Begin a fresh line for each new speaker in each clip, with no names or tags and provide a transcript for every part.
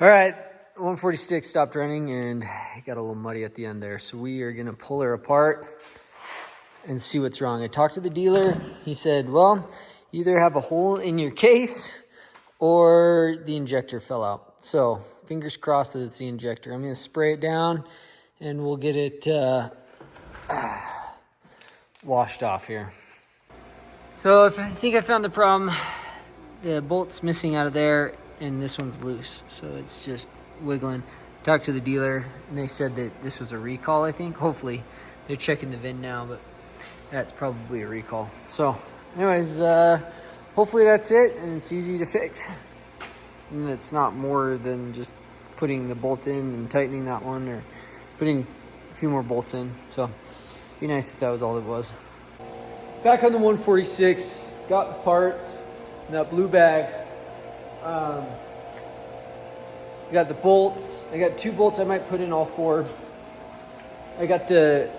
All right, 146 stopped running and it got a little muddy at the end there. So we are gonna pull her apart and see what's wrong. I talked to the dealer. He said, well, you either have a hole in your case or the injector fell out. So fingers crossed that it's the injector. I'm gonna spray it down and we'll get it washed off here. So I think I found the problem. The bolt's missing out of there and this one's loose. So it's just wiggling. Talked to the dealer and they said that this was a recall, I think. Hopefully they're checking the VIN now, but that's probably a recall. So anyways, hopefully that's it and it's easy to fix. And it's not more than just putting the bolt in and tightening that one or putting a few more bolts in. So it'd be nice if that was all it was. Back on the 146, got the parts in that blue bag. I got the bolts. I got 2 bolts. I might put in all 4. I got the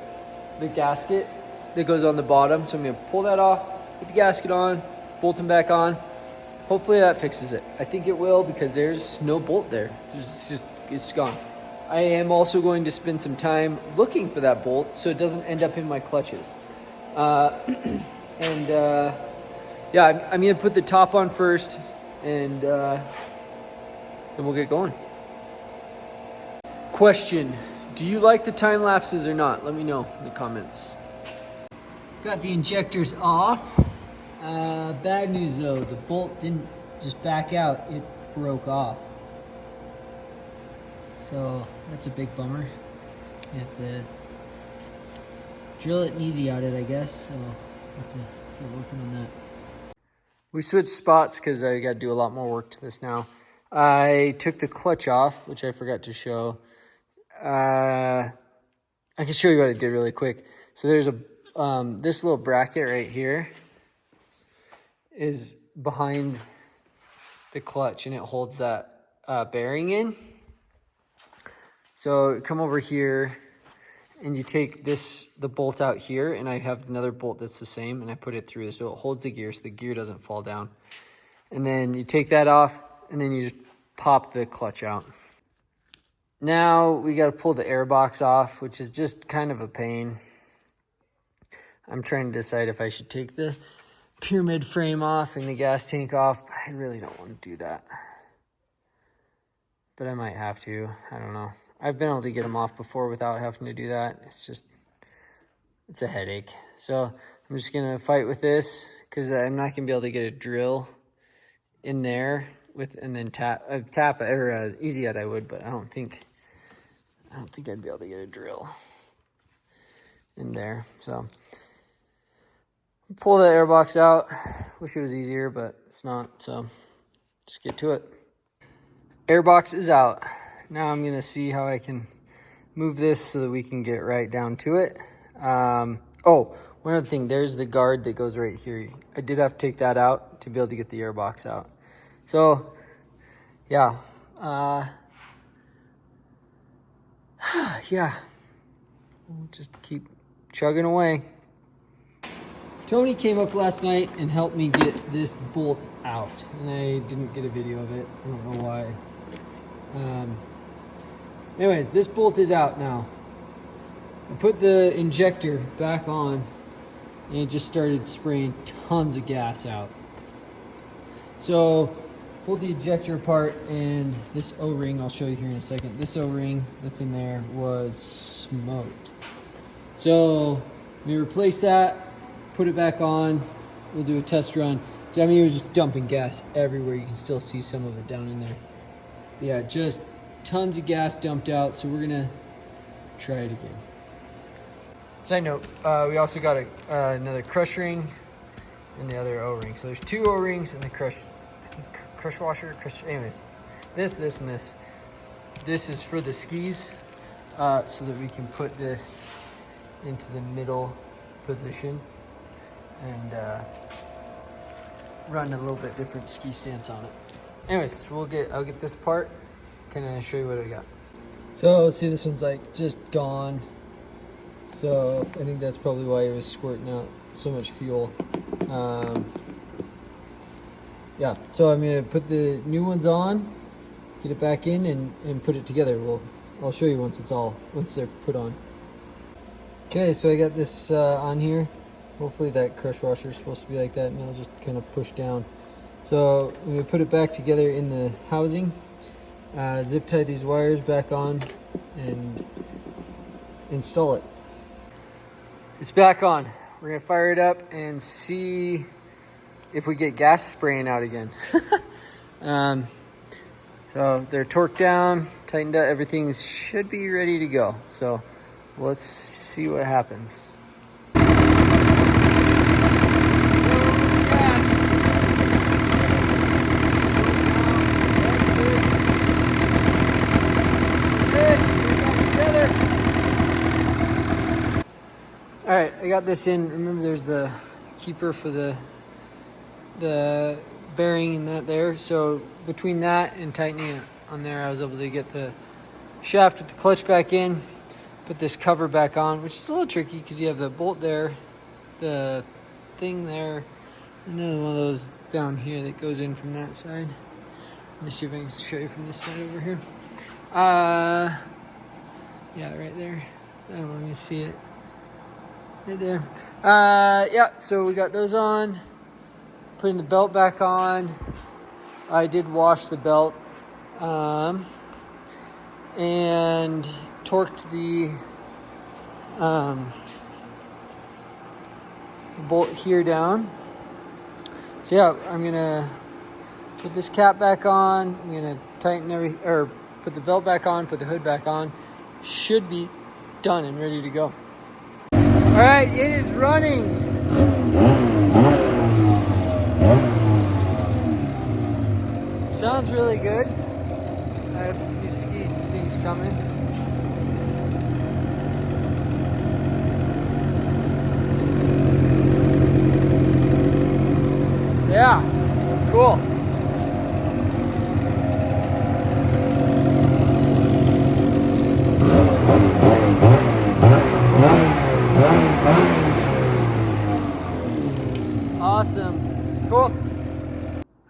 gasket that goes on the bottom. So I'm gonna pull that off, put the gasket on, bolt them back on. Hopefully that fixes it. I think it will because there's no bolt there. It's gone. I am also going to spend some time looking for that bolt so it doesn't end up in my clutches. Yeah, I'm gonna put the top on first and then we'll get going. Question, do you like the time lapses or not? Let me know in the comments. Got the injectors off. Bad news though, the bolt didn't just back out, it broke off. So that's a big bummer. You have to drill it and easy out it, I guess. So have to get working on that. We switched spots because I got to do a lot more work to this now. I took the clutch off, which I forgot to show. I can show you what I did really quick. So there's a this little bracket right here is behind the clutch and it holds that bearing in. So come over here and you take the bolt out here, and I have another bolt that's the same, and I put it through so it holds the gear so the gear doesn't fall down. And then you take that off and then you just pop the clutch out. Now we got to pull the air box off, which is just kind of a pain. I'm trying to decide if I should take the pyramid frame off and the gas tank off, but I really don't want to do that. But I might have to, I don't know. I've been able to get them off before without having to do that. It's a headache. So I'm just gonna fight with this because I'm not gonna be able to get a drill in there and then tap or easy at I would, but I don't think I'd be able to get a drill in there. So pull the airbox out. Wish it was easier, but it's not. So just get to it. Airbox is out. Now I'm gonna see how I can move this so that we can get right down to it. Oh, one other thing, there's the guard that goes right here. I did have to take that out to be able to get the airbox out. So, yeah. Yeah, we'll just keep chugging away. Tony came up last night and helped me get this bolt out, and I didn't get a video of it. I don't know why. Anyways, this bolt is out now. I put the injector back on and it just started spraying tons of gas out. So pulled the ejector apart, and this O-ring, I'll show you here in a second. This O-ring that's in there was smoked. So we replace that, put it back on. We'll do a test run. I mean, it was just dumping gas everywhere. You can still see some of it down in there. Yeah, just tons of gas dumped out, so we're gonna try it again. Side note, we also got another crush ring and the other O-ring. So there's 2 O-rings and the crush washer, anyways. This, and this. This is for the skis, so that we can put this into the middle position and run a little bit different ski stance on it. Anyways, I'll get this part. Can I show you what I got? So see, this one's like just gone. So I think that's probably why it was squirting out so much fuel. Yeah, so I'm gonna put the new ones on get it back in and put it together. I'll show you once they're put on. Okay, so I got this on here. Hopefully that crush washer is supposed to be like that, and it'll just kind of push down. So I'm gonna put it back together in the housing, zip tie these wires back on, and install it. It's back on. We're gonna fire it up and see if we get gas spraying out again. So they're torqued down, tightened up, everything should be ready to go. So let's see what happens. All right, I got this in. Remember, there's the keeper for the bearing and that there. So between that and tightening it on there, I was able to get the shaft with the clutch back in, put this cover back on, which is a little tricky because you have the bolt there, the thing there, and another one of those down here that goes in from that side. Let me see if I can show you from this side over here. Yeah, right there. I don't know, let me see it. Right there. Yeah, so we got those on. Putting the belt back on. I did wash the belt. And torqued the bolt here down. So yeah, I'm gonna put this cap back on. I'm gonna tighten or put the belt back on, put the hood back on. Should be done and ready to go. All right, it is running. Sounds really good. I have some new ski things coming. Yeah, cool. Awesome. Cool. All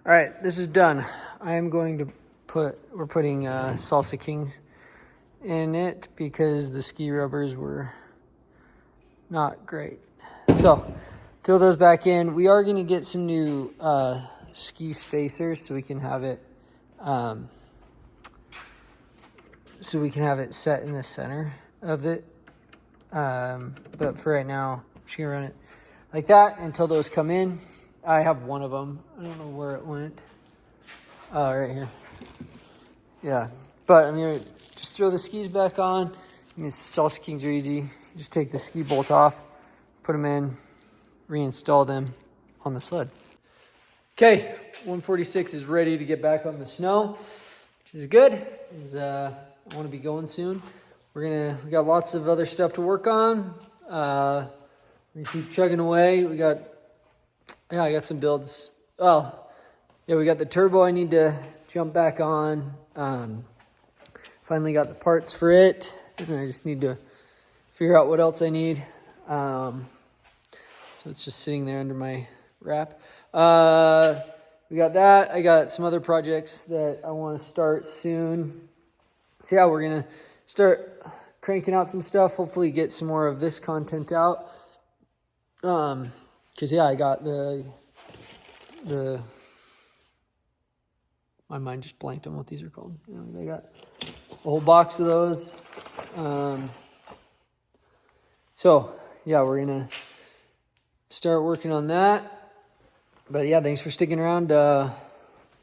right, this is done. I am going to we're putting Salsa Kings in it because the ski rubbers were not great. So throw those back in. We are going to get some new ski spacers so we can have it set in the center of it. But for right now, I'm just gonna run it like that until those come in. I have one of them. I don't know where it went. Oh, right here. Yeah, but I'm gonna just throw the skis back on. I mean, Salsa Kings are easy. You just take the ski bolt off, put them in, reinstall them on the sled. Okay, 146 is ready to get back on the snow, which is good. I want to be going soon. We got lots of other stuff to work on. We keep chugging away. I got some builds. Well, yeah, we got the turbo I need to jump back on. Finally got the parts for it, and I just need to figure out what else I need. So it's just sitting there under my wrap. We got that. I got some other projects that I want to start soon. So yeah, we're gonna start cranking out some stuff. Hopefully get some more of this content out. Cause yeah, I got the my mind just blanked on what these are called. I got a whole box of those. So yeah, we're gonna start working on that. But yeah, thanks for sticking around. We'll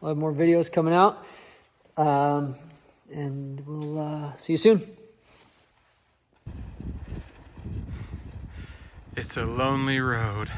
have more videos coming out. And we'll see you soon.
It's a lonely road.